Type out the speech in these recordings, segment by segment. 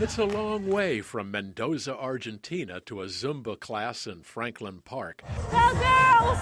It's a long way from Mendoza, Argentina to a Zumba class in Franklin Park. Go girls!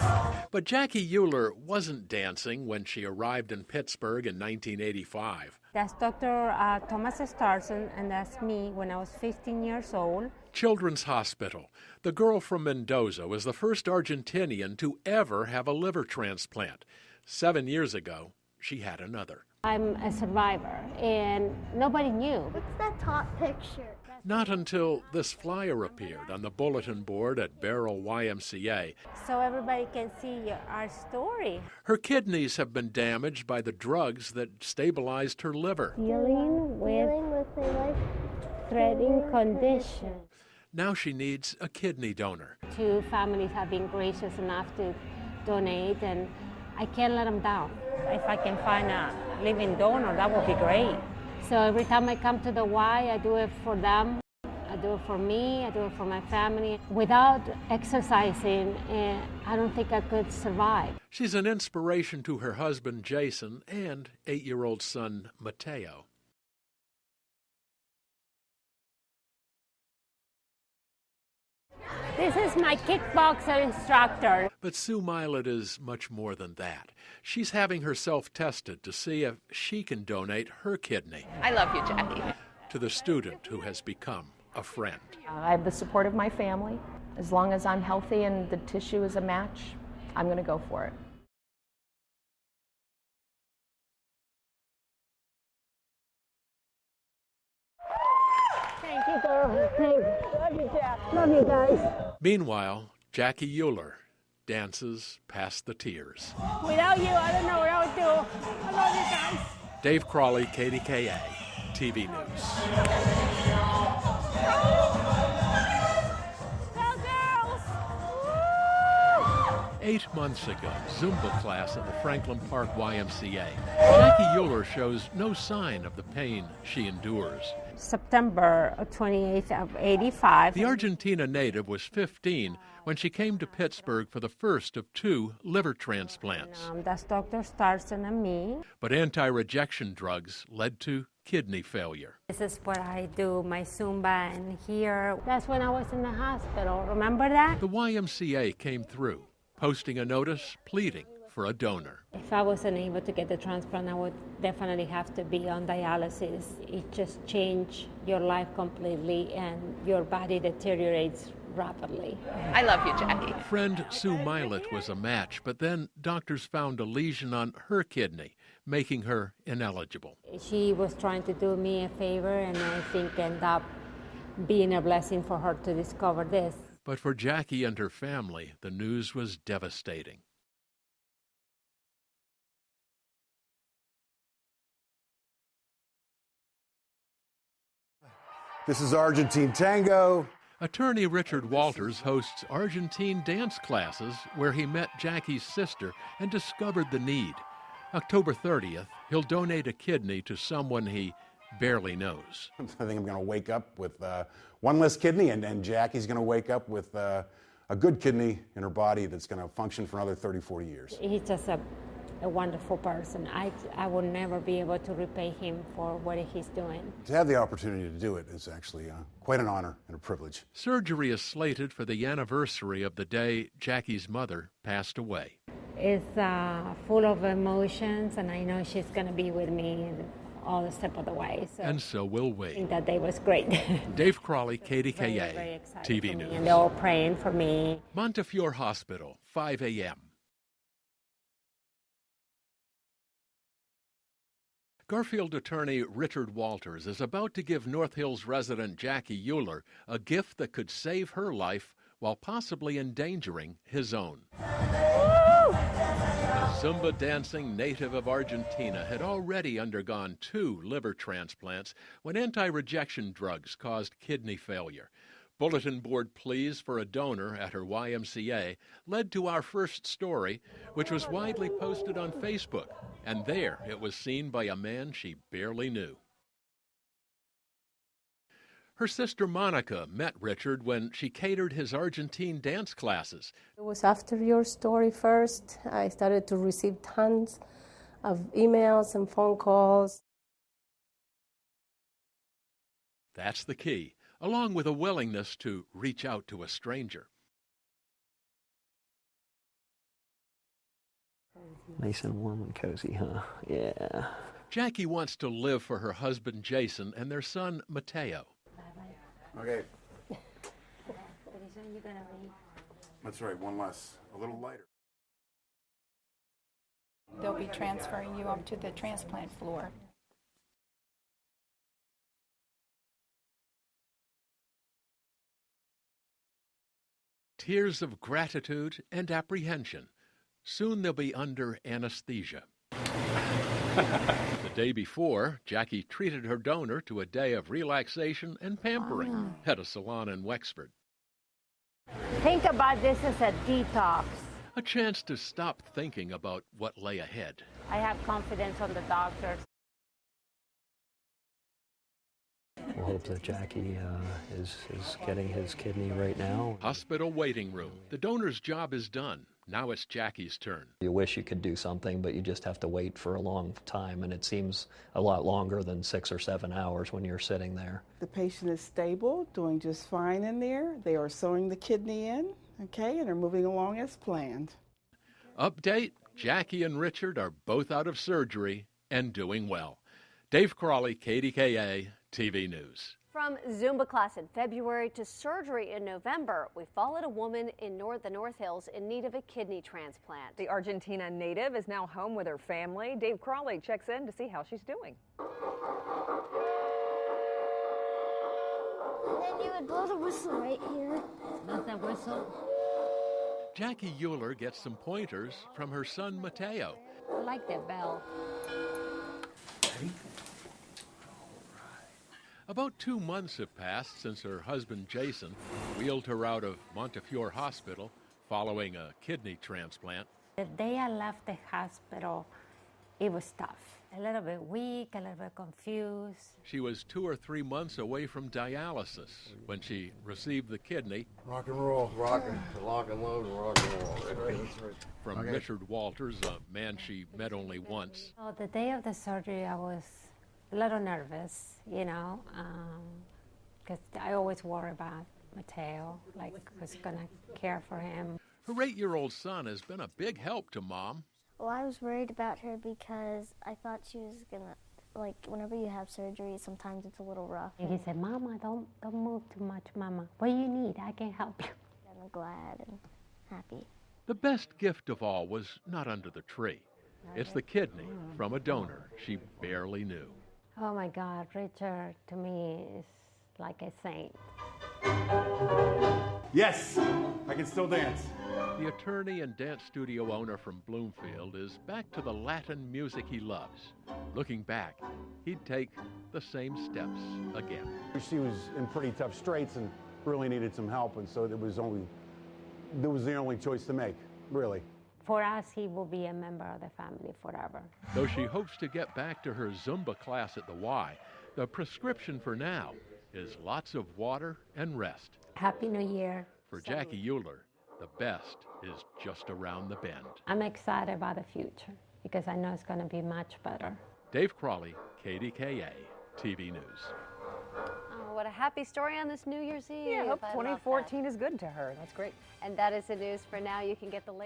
But Jackie Uhler wasn't dancing when she arrived in Pittsburgh in 1985. That's Dr. Thomas Starson, and that's me when I was 15 years old. Children's Hospital. The girl from Mendoza was the first Argentinian to ever have a liver transplant. 7 years ago, she had another. I'm a survivor, and nobody knew. What's that top picture? Not until this flyer appeared on the bulletin board at Barrel YMCA. So everybody can see our story. Her kidneys have been damaged by the drugs that stabilized her liver. Dealing with a life-threatening condition. Now she needs a kidney donor. 2 families have been gracious enough to donate, and I can't let them down. If I can find a living donor, that would be great. So every time I come to the Y, I do it for them, I do it for me, I do it for my family. Without exercising, I don't think I could survive. She's an inspiration to her husband, Jason, and 8-year-old son, Mateo. This is my kickboxer instructor. But Sue Milet is much more than that. She's having herself tested to see if she can donate her kidney. I love you, Jackie. To the student who has become a friend. I have the support of my family. As long as I'm healthy and the tissue is a match, I'm going to go for it. Thank you, girl. Thank you. Love you, Jack. Love you, guys. Meanwhile, Jackie Uhler dances past the tears. Without you, I don't know what I would do. I love you guys. Dave Crawley, KDKA, TV News. Go girls! Woo! 8 months ago, Zumba class at the Franklin Park YMCA. Jackie Uhler shows no sign of the pain she endures. September 28th of 85. The Argentina native was 15 when she came to Pittsburgh for the first of 2 liver transplants. That's Dr. Starson and me. But anti-rejection drugs led to kidney failure. This is what I do, my Zumba, and here. That's when I was in the hospital. Remember that? The YMCA came through, posting a notice pleading for a donor. If I wasn't able to get the transplant, I would definitely have to be on dialysis. It just changed your life completely, and your body deteriorates rapidly. I love you, Jackie. Friend Sue Milet was a match, but then doctors found a lesion on her kidney, making her ineligible. She was trying to do me a favor, and I think ended up being a blessing for her to discover this. But for Jackie and her family, the news was devastating. This is Argentine Tango. Attorney Richard Walters hosts Argentine dance classes where he met Jackie's sister and discovered the need. October 30th, he'll donate a kidney to someone he barely knows. I think I'm going to wake up with one less kidney, and Jackie's going to wake up with a good kidney in her body that's going to function for another 30, 40 years. He's just a wonderful person. I will never be able to repay him for what he's doing. To have the opportunity to do it is actually quite an honor and a privilege. Surgery is slated for the anniversary of the day Jackie's mother passed away. It's full of emotions, and I know she's going to be with me all the step of the way. And so will we. I think that day was great. Dave Crawley, KDKA, very TV News. And they're all praying for me. Montefiore Hospital, 5 a.m. Garfield attorney Richard Walters is about to give North Hills resident Jackie Uhler a gift that could save her life while possibly endangering his own. The Zumba dancing native of Argentina had already undergone 2 liver transplants when anti-rejection drugs caused kidney failure. Bulletin board pleas for a donor at her YMCA led to our first story, which was widely posted on Facebook, and there it was seen by a man she barely knew. Her sister Monica met Richard when she catered his Argentine dance classes. It was after your story first. I started to receive tons of emails and phone calls. That's the key, along with a willingness to reach out to a stranger. Nice and warm and cozy, huh? Yeah. Jackie wants to live for her husband Jason and their son Mateo. Okay. That's right, one less, a little lighter. They'll be transferring you up to the transplant floor. Tears of gratitude and apprehension. Soon they'll be under anesthesia. The day before, Jackie treated her donor to a day of relaxation and pampering at a salon in Wexford. Think about this as a detox. A chance to stop thinking about what lay ahead. I have confidence on the doctors. We'll hope that Jackie is getting his kidney right now. Hospital waiting room. The donor's job is done. Now it's Jackie's turn. You wish you could do something, but you just have to wait for a long time, and it seems a lot longer than 6 or 7 hours when you're sitting there. The patient is stable, doing just fine in there. They are sewing the kidney in, okay, and are moving along as planned. Update, Jackie and Richard are both out of surgery and doing well. Dave Crawley, KDKA, TV News. From Zumba class in February to surgery in November, we followed a woman in the North Hills in need of a kidney transplant. The Argentina native is now home with her family. Dave Crawley checks in to see how she's doing. And then you would blow the whistle right here. Not that whistle. Jackie Uhler gets some pointers from her son Mateo. I like that bell. About 2 months have passed since her husband Jason wheeled her out of Montefiore Hospital following a kidney transplant. The day I left the hospital, it was tough. A little bit weak, a little bit confused. She was 2 or 3 months away from dialysis when she received the kidney. Rock and roll. Lock and load, rock and roll. From Richard Walters, a man she met only once. Oh, the day of the surgery, I was a little nervous, you know, because I always worry about Mateo, like who's going to care for him. Her 8-year-old son has been a big help to Mom. Well, I was worried about her because I thought she was gonna, like, whenever you have surgery, sometimes it's a little rough. And he said, Mama, don't move too much, Mama. What do you need? I can help you. I'm glad and happy. The best gift of all was not under the tree. It's the kidney from a donor she barely knew. Oh my God, Richard to me is like a saint. Yes, I can still dance. The attorney and dance studio owner from Bloomfield is back to the Latin music he loves. Looking back, he'd take the same steps again. She was in pretty tough straits and really needed some help, and so there was the only choice to make, really. For us, he will be a member of the family forever. Though she hopes to get back to her Zumba class at the Y, the prescription for now is lots of water and rest. Happy New Year. For Jackie Uhler, the best is just around the bend. I'm excited about the future because I know it's going to be much better. Dave Crawley, KDKA, TV News. Oh, what a happy story on this New Year's Eve. Yeah, I hope I love 2014 is good to her. That's great. that. And that is the news for now. You can get the latest.